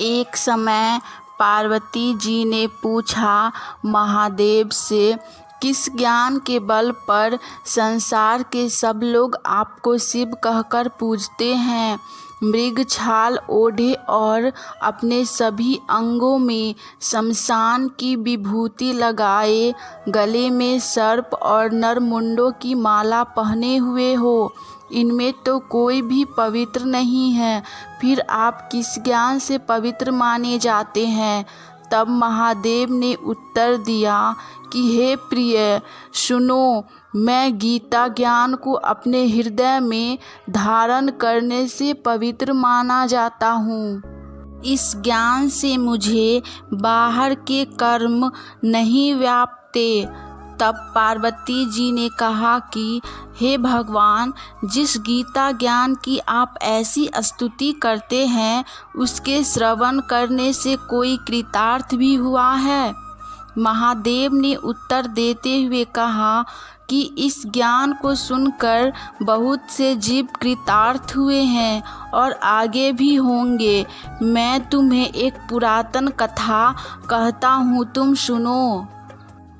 एक समय पार्वती जी ने पूछा महादेव से, किस ज्ञान के बल पर संसार के सब लोग आपको शिव कहकर पूजते हैं? मृग छाल ओढ़े और अपने सभी अंगों में शमशान की विभूति लगाए, गले में सर्प और नरमुंडों की माला पहने हुए हो, इनमें तो कोई भी पवित्र नहीं है, फिर आप किस ज्ञान से पवित्र माने जाते हैं? तब महादेव ने उत्तर दिया कि हे प्रिय, सुनो, मैं गीता ज्ञान को अपने हृदय में धारण करने से पवित्र माना जाता हूँ। इस ज्ञान से मुझे बाहर के कर्म नहीं व्यापते। तब पार्वती जी ने कहा कि हे भगवान, जिस गीता ज्ञान की आप ऐसी स्तुति करते हैं, उसके श्रवण करने से कोई कृतार्थ भी हुआ है? महादेव ने उत्तर देते हुए कहा कि इस ज्ञान को सुनकर बहुत से जीव कृतार्थ हुए हैं और आगे भी होंगे। मैं तुम्हें एक पुरातन कथा कहता हूँ, तुम सुनो।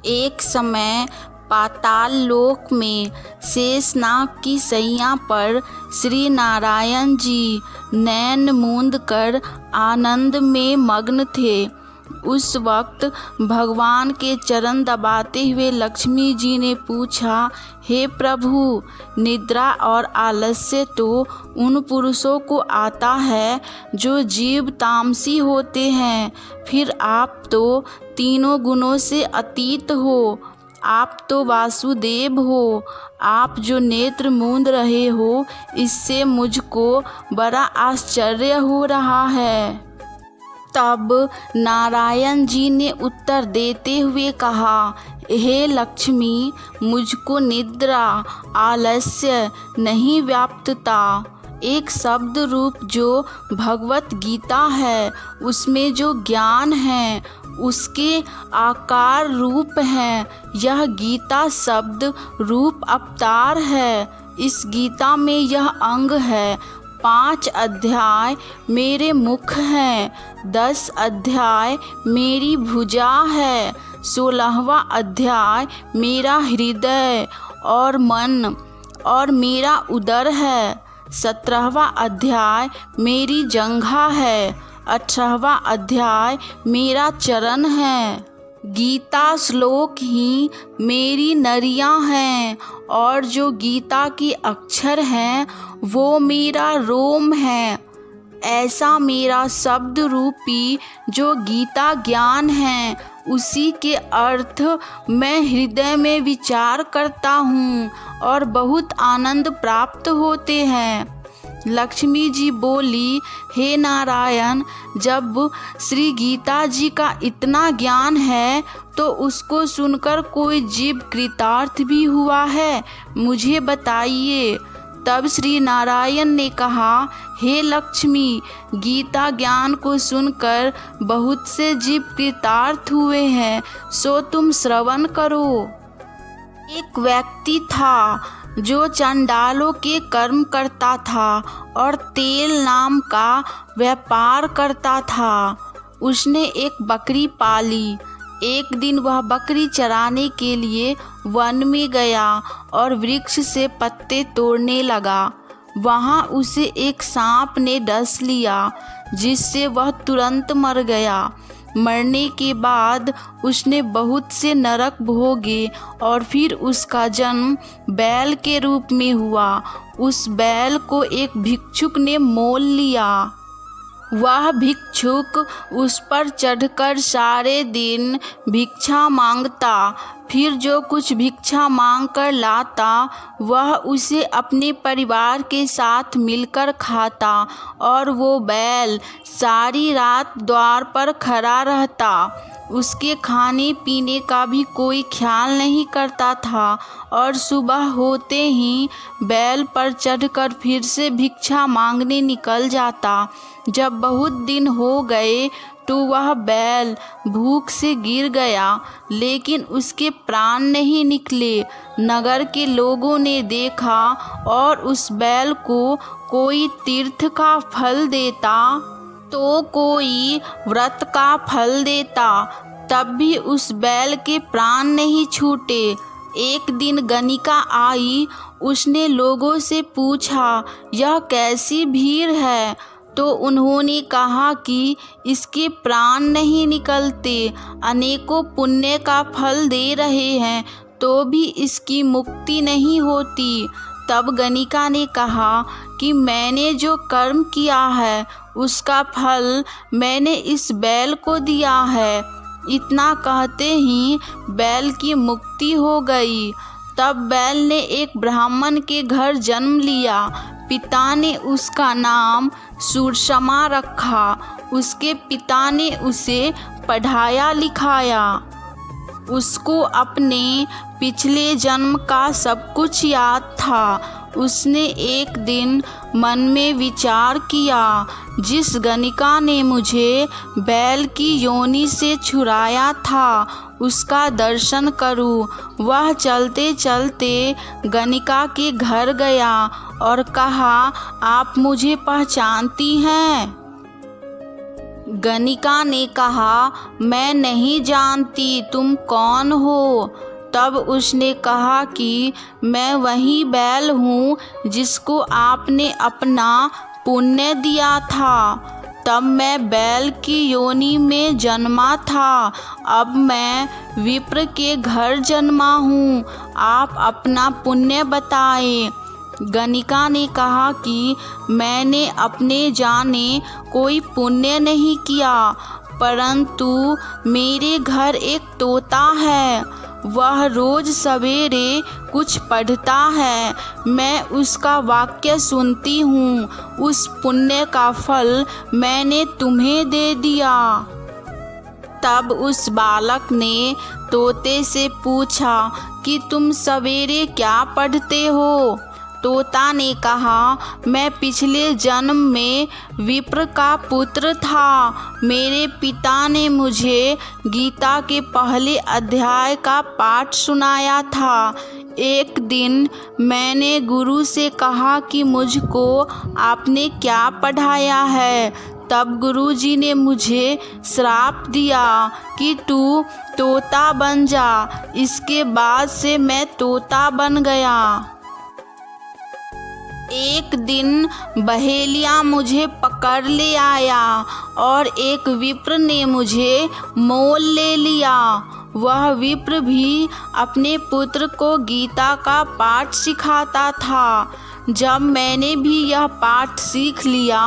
एक समय पाताल लोक में शेषनाग की शैया पर श्री नारायण जी नैन मूंद कर आनंद में मग्न थे। उस वक्त भगवान के चरण दबाते हुए लक्ष्मी जी ने पूछा, हे प्रभु, निद्रा और आलस्य तो उन पुरुषों को आता है जो जीव तामसी होते हैं, फिर आप तो तीनों गुणों से अतीत हो, आप तो वासुदेव हो, आप जो नेत्र मूंद रहे हो, इससे मुझको बड़ा आश्चर्य हो रहा है। तब नारायण जी ने उत्तर देते हुए कहा, हे लक्ष्मी, मुझको निद्रा आलस्य नहीं व्याप्तता। एक शब्द रूप जो भगवत गीता है, उसमें जो ज्ञान है उसके आकार रूप है। यह गीता शब्द रूप अवतार है। इस गीता में यह अंग है। 5 अध्याय मेरे मुख हैं, 10 अध्याय मेरी भुजा है, 16वां अध्याय मेरा हृदय और मन और मेरा उदर है, 17वां अध्याय मेरी जंघा है, 18वां अध्याय मेरा चरण है। गीता श्लोक ही मेरी नरियां हैं और जो गीता की अक्षर हैं वो मेरा रोम है। ऐसा मेरा शब्द रूपी जो गीता ज्ञान है, उसी के अर्थ मैं हृदय में विचार करता हूँ और बहुत आनंद प्राप्त होते हैं। लक्ष्मी जी बोली, हे नारायण, जब श्री गीता जी का इतना ज्ञान है तो उसको सुनकर कोई जीव कृतार्थ भी हुआ है? मुझे बताइए। तब श्री नारायण ने कहा, हे लक्ष्मी, गीता ज्ञान को सुनकर बहुत से जीव कृतार्थ हुए हैं, सो तुम श्रवण करो। एक व्यक्ति था जो चंडालों के कर्म करता था और तेल नाम का व्यापार करता था। उसने एक बकरी पाली। एक दिन वह बकरी चराने के लिए वन में गया और वृक्ष से पत्ते तोड़ने लगा। वहाँ उसे एक सांप ने डस लिया, जिससे वह तुरंत मर गया। मरने के बाद उसने बहुत से नरक भोगे और फिर उसका जन्म बैल के रूप में हुआ। उस बैल को एक भिक्षुक ने मोल लिया। वह भिक्षुक उस पर चढ़कर सारे दिन भिक्षा मांगता। फिर जो कुछ भिक्षा मांग कर लाता वह उसे अपने परिवार के साथ मिलकर खाता और वो बैल सारी रात द्वार पर खड़ा रहता। उसके खाने पीने का भी कोई ख्याल नहीं करता था और सुबह होते ही बैल पर चढ़कर फिर से भिक्षा मांगने निकल जाता। जब बहुत दिन हो गए तो वह बैल भूख से गिर गया, लेकिन उसके प्राण नहीं निकले। नगर के लोगों ने देखा और उस बैल को कोई तीर्थ का फल देता तो कोई व्रत का फल देता, तब भी उस बैल के प्राण नहीं छूटे। एक दिन गणिका आई, उसने लोगों से पूछा, यह कैसी भीड़ है? तो उन्होंने कहा कि इसके प्राण नहीं निकलते, अनेकों पुण्य का फल दे रहे हैं तो भी इसकी मुक्ति नहीं होती। तब गणिका ने कहा कि मैंने जो कर्म किया है उसका फल मैंने इस बैल को दिया है। इतना कहते ही बैल की मुक्ति हो गई। तब बैल ने एक ब्राह्मण के घर जन्म लिया। पिता ने उसका नाम सूरशमा रखा। उसके पिता ने उसे पढ़ाया लिखाया। उसको अपने पिछले जन्म का सब कुछ याद था। उसने एक दिन मन में विचार किया, जिस गणिका ने मुझे बैल की योनि से छुड़ाया था उसका दर्शन करूं। वह चलते चलते गणिका के घर गया और कहा, आप मुझे पहचानती हैं? गणिका ने कहा, मैं नहीं जानती, तुम कौन हो? तब उसने कहा कि मैं वही बैल हूँ जिसको आपने अपना पुण्य दिया था। तब मैं बैल की योनि में जन्मा था, अब मैं विप्र के घर जन्मा हूँ। आप अपना पुण्य बताएं। गणिका ने कहा कि मैंने अपने जाने कोई पुण्य नहीं किया, परंतु मेरे घर एक तोता है। वह रोज सवेरे कुछ पढ़ता है, मैं उसका वाक्य सुनती हूँ। उस पुण्य का फल मैंने तुम्हें दे दिया। तब उस बालक ने तोते से पूछा कि तुम सवेरे क्या पढ़ते हो? तोता ने कहा, मैं पिछले जन्म में विप्र का पुत्र था। मेरे पिता ने मुझे गीता के पहले अध्याय का पाठ सुनाया था। एक दिन मैंने गुरु से कहा कि मुझको आपने क्या पढ़ाया है। तब गुरुजी ने मुझे श्राप दिया कि तू तोता बन जा। इसके बाद से मैं तोता बन गया। एक दिन बहेलिया मुझे पकड़ ले आया और एक विप्र ने मुझे मोल ले लिया। वह विप्र भी अपने पुत्र को गीता का पाठ सिखाता था। जब मैंने भी यह पाठ सीख लिया,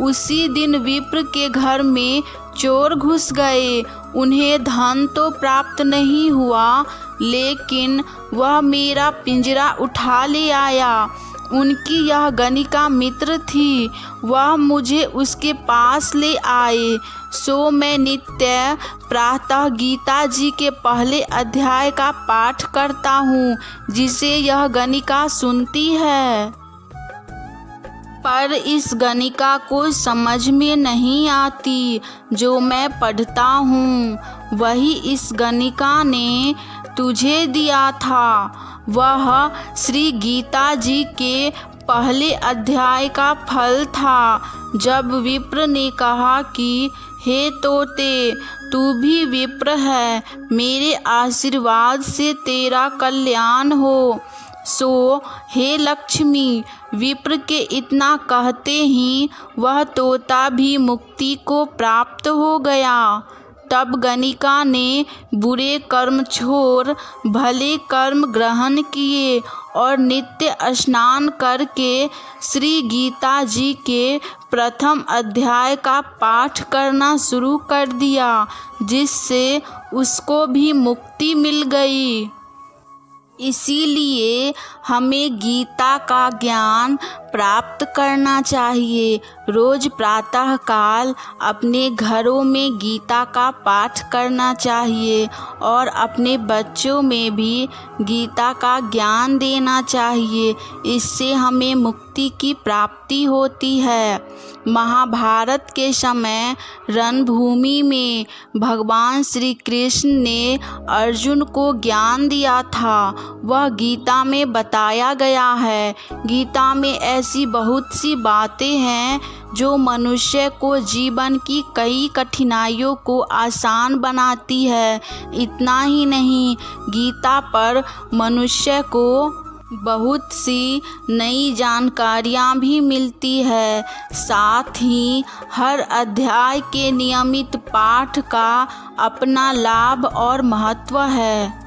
उसी दिन विप्र के घर में चोर घुस गए। उन्हें धन तो प्राप्त नहीं हुआ, लेकिन वह मेरा पिंजरा उठा ले आया। उनकी यह गणिका मित्र थी। वह मुझे उसके पास ले आए। सो मैं नित्य प्रातः गीता जी के पहले अध्याय का पाठ करता हूँ, जिसे यह गणिका सुनती है। पर इस गणिका को समझ में नहीं आती जो मैं पढ़ता हूँ। वही इस गणिका ने तुझे दिया था। वह श्री गीता जी के पहले अध्याय का फल था। जब विप्र ने कहा कि हे तोते, तू भी विप्र है, मेरे आशीर्वाद से तेरा कल्याण हो। सो हे लक्ष्मी, विप्र के इतना कहते ही वह तोता भी मुक्ति को प्राप्त हो गया। तब गणिका ने बुरे कर्म छोड़ भले कर्म ग्रहण किए और नित्य स्नान करके श्री गीता जी के प्रथम अध्याय का पाठ करना शुरू कर दिया, जिससे उसको भी मुक्ति मिल गई। इसीलिए हमें गीता का ज्ञान प्राप्त करना चाहिए। रोज प्रातःकाल अपने घरों में गीता का पाठ करना चाहिए और अपने बच्चों में भी गीता का ज्ञान देना चाहिए। इससे हमें मुक्ति की प्राप्ति होती है। महाभारत के समय रणभूमि में भगवान श्री कृष्ण ने अर्जुन को ज्ञान दिया था। वह गीता में बताया गया है। गीता में ऐसी बहुत सी बातें हैं जो मनुष्य को जीवन की कई कठिनाइयों को आसान बनाती है। इतना ही नहीं, गीता पर मनुष्य को बहुत सी नई जानकारियाँ भी मिलती है। साथ ही हर अध्याय के नियमित पाठ का अपना लाभ और महत्व है।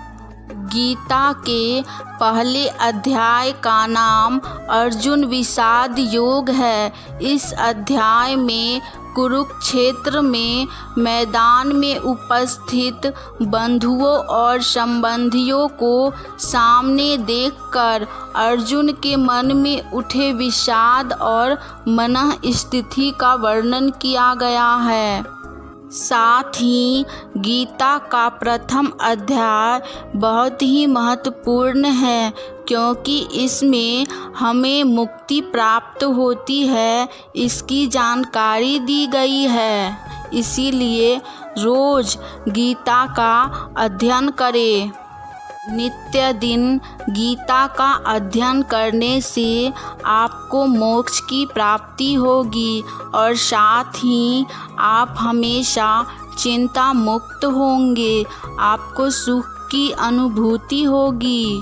गीता के पहले अध्याय का नाम अर्जुन विषाद योग है। इस अध्याय में कुरुक्षेत्र में मैदान में उपस्थित बंधुओं और संबंधियों को सामने देखकर अर्जुन के मन में उठे विषाद और मनः स्थिति का वर्णन किया गया है। साथ ही गीता का प्रथम अध्याय बहुत ही महत्वपूर्ण है, क्योंकि इसमें हमें मुक्ति प्राप्त होती है, इसकी जानकारी दी गई है। इसीलिए रोज गीता का अध्ययन करें। नित्य दिन गीता का अध्ययन करने से आपको मोक्ष की प्राप्ति होगी और साथ ही आप हमेशा चिंता मुक्त होंगे। आपको सुख की अनुभूति होगी।